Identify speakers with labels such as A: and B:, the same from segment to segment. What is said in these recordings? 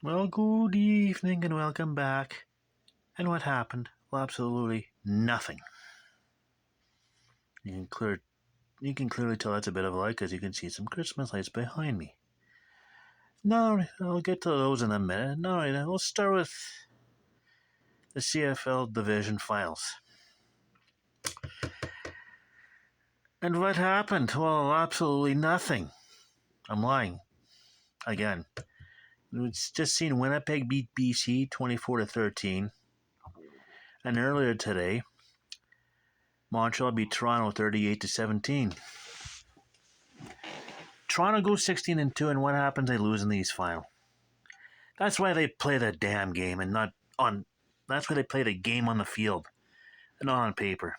A: Well, good evening and welcome back. And what happened? Well, absolutely nothing. You can clear, you can clearly tell that's a bit of a lie because you can see some Christmas lights behind me. No, I'll get to those in a minute. No, we'll start with the CFL Division Finals. And what happened? Well, absolutely nothing. I'm lying again. It's just seen Winnipeg beat BC 24-13, and earlier today, Montreal beat Toronto 38-17. Toronto goes 16-2, and what happens? They lose in the East Final. That's why they play the damn game and not on. That's why they play the game on the field and not on paper.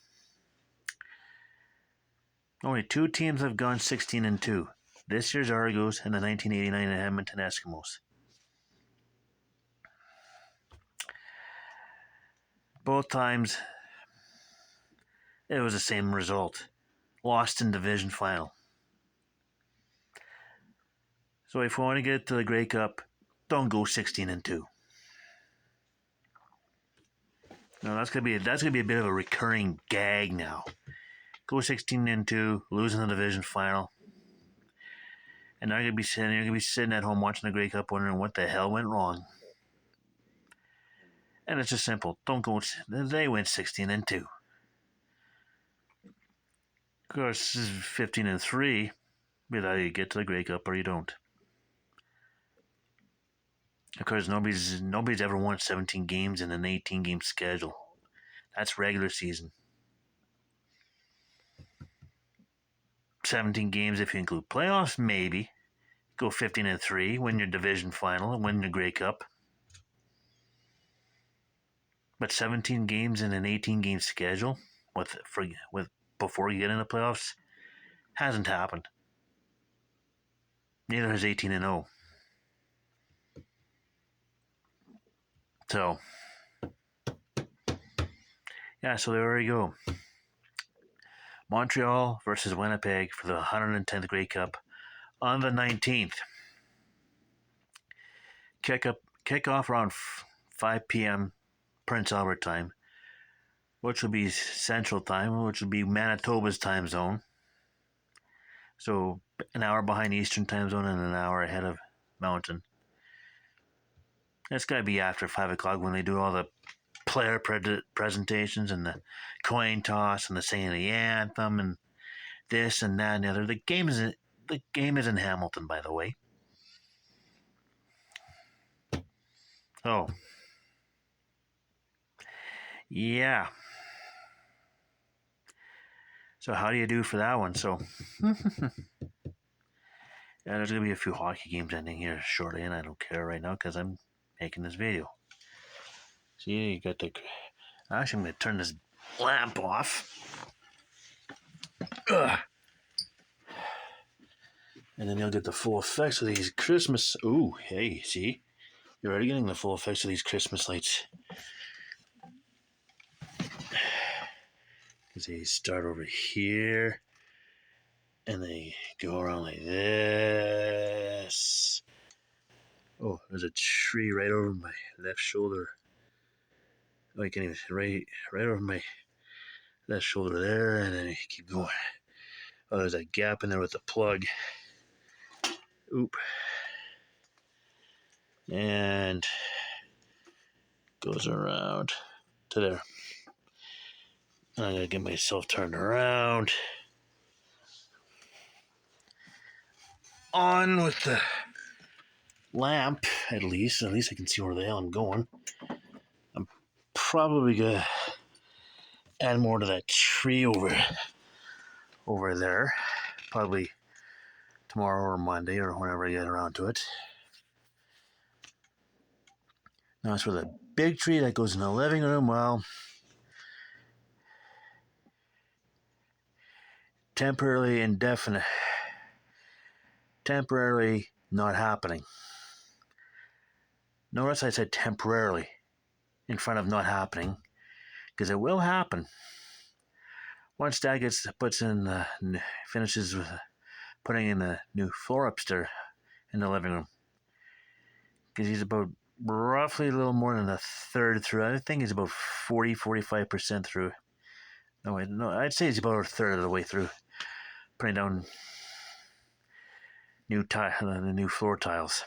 A: Only two teams have gone 16-2. This year's Argos and the 1989 Edmonton Eskimos. Both times, it was the same result. Lost in division final. So if we want to get to the Grey Cup, don't go 16-2. No, that's gonna be a bit of a recurring gag now. Go 16-2, losing the division final, and you're gonna be sitting at home watching the Grey Cup, wondering what the hell went wrong. And it's just simple. Don't go. They went 16-2. Of course, 15-3. But either you get to the Grey Cup or you don't. Of course, nobody's ever won 17 games in an 18-game schedule. That's regular season. 17 games if you include playoffs, maybe. Go 15-3, win your division final, and win your Grey Cup. But 17 games in an 18-game schedule with before you get into playoffs hasn't happened. Neither has 18-0. So, yeah, so there you go. Montreal versus Winnipeg for the 110th Grey Cup on the 19th. Kickoff around 5 p.m. Prince Albert time, which will be Central Time, which will be Manitoba's time zone. So an hour behind Eastern Time Zone and an hour ahead of Mountain. It's got to be after 5 o'clock when they do all the player presentations and the coin toss and the singing of the anthem and this and that and the other. The game is in Hamilton, by the way. Oh, yeah. So how do you do for that one? So yeah, there's gonna be a few hockey games ending here shortly, and I don't care right now because I'm making this video. See, you got the. Actually, I'm gonna turn this lamp off. Ugh. And then you'll get the full effects of these Christmas. Ooh, hey, see? You're already getting the full effects of these Christmas lights. Because they start over here. And they go around like this. Oh, there's a tree right over my left shoulder. Oh, I can't even. Right over my left shoulder there. And then you keep going. Oh, there's a gap in there with the plug. Oop. And goes around to there. And I gotta get myself turned around. On with the lamp, at least. At least I can see where the hell I'm going. I'm probably gonna add more to that tree over there. Probably tomorrow or Monday or whenever I get around to it. Now as for the big tree that goes in the living room, well, temporarily not happening. Notice I said temporarily in front of not happening, because it will happen. Once Dad finishes with putting in the new floor upstairs in the living room, because he's about roughly a little more than a third through. I think he's about 45% through. No, wait, no, I'd say he's about a third of the way through. Putting down the new floor tiles.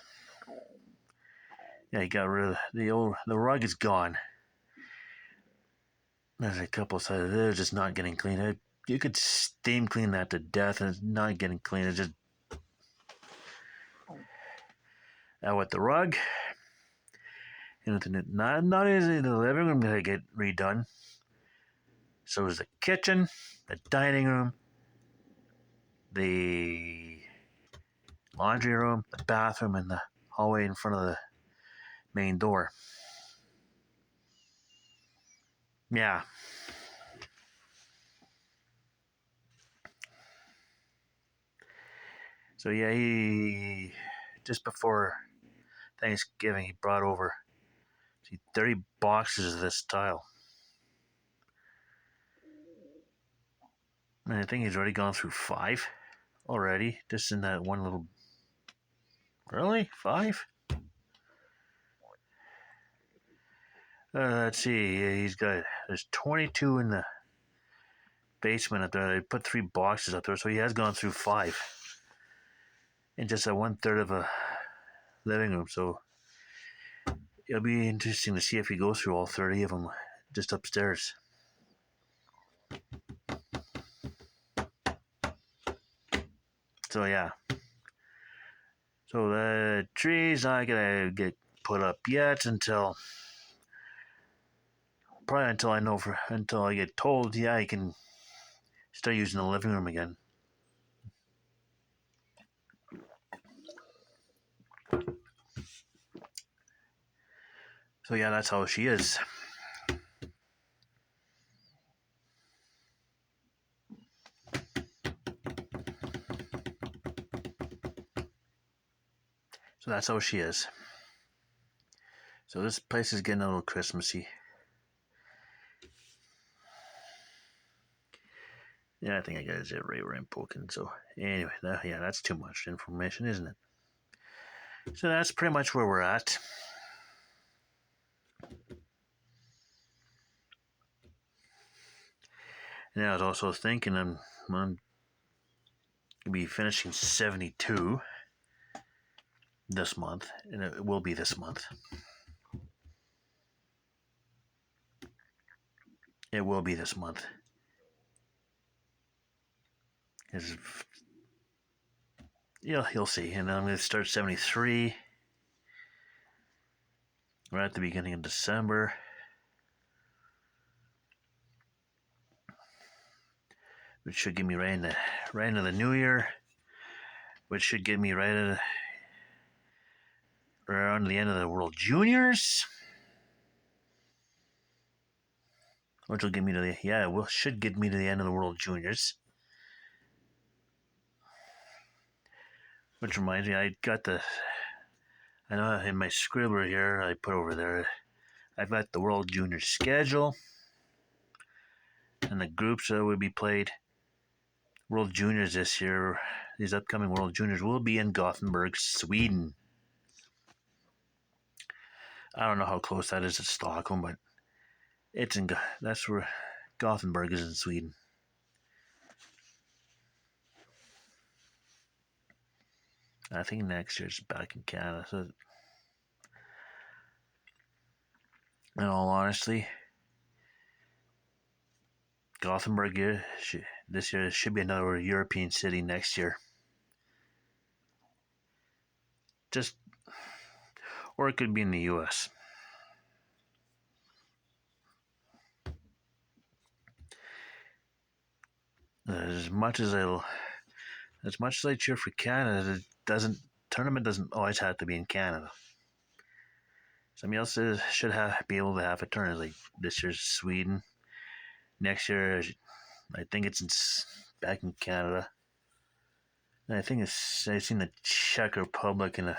A: Yeah, he got rid of the rug is gone. There's a couple of sides. They're just not getting clean. You could steam clean that to death, and it's not getting clean. It's just now with the rug, not easy. The living room gonna get redone. So is the kitchen, the dining room, the laundry room, the bathroom, and the hallway in front of the main door. Yeah. So yeah, he just before Thanksgiving he brought over 30 boxes of this tile. And I think he's already gone through 5 already, just in that one little. Really? 5? Let's see. There's 22 in the basement up there. I put 3 boxes up there, so he has gone through 5 in just a 1/3 of a living room. So it'll be interesting to see if he goes through all 30 of them just upstairs. So yeah. So the tree's not gonna get put up yet until I get told, yeah, I can start using the living room again. So yeah, that's how she is. So that's how she is. So this place is getting a little Christmassy. Yeah, I think I got his right where I'm poking. So anyway, that's too much information, isn't it? So that's pretty much where we're at. And I was also thinking I'm going to be finishing 72 this month, and it will be this month. It will be this month. You'll see. And then I'm going to start 73 right at the beginning of December. Which should get me right into the new year. Which should get me right around the end of the World Juniors. Which will get me to should get me to the end of the World Juniors. Which reminds me, I know in my scribbler here, I put over there, I've got the World Juniors schedule and the groups that will be played. World Juniors this year, these upcoming World Juniors will be in Gothenburg, Sweden. I don't know how close that is to Stockholm, but that's where Gothenburg is in Sweden. I think next year's back in Canada. So, in all honesty, Gothenburg this year should be another European city next year. Or it could be in the U.S. As much as I cheer for Canada, tournament doesn't always have to be in Canada. Somebody else should be able to have a tournament. Like this year's Sweden. Next year, I think it's back in Canada. And I think I've seen the Czech Republic in the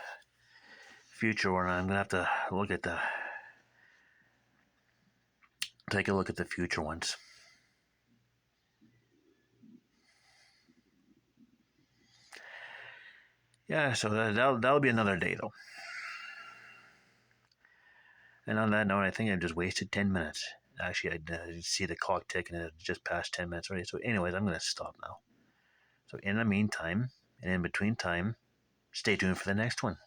A: future one. I'm gonna have to take a look at the future ones. Yeah, so that'll be another day though. And on that note, I think I've just wasted 10 minutes. Actually, I see the clock ticking and it's just past 10 minutes already. So, anyways, I'm going to stop now. So, in the meantime, and in between time, stay tuned for the next one.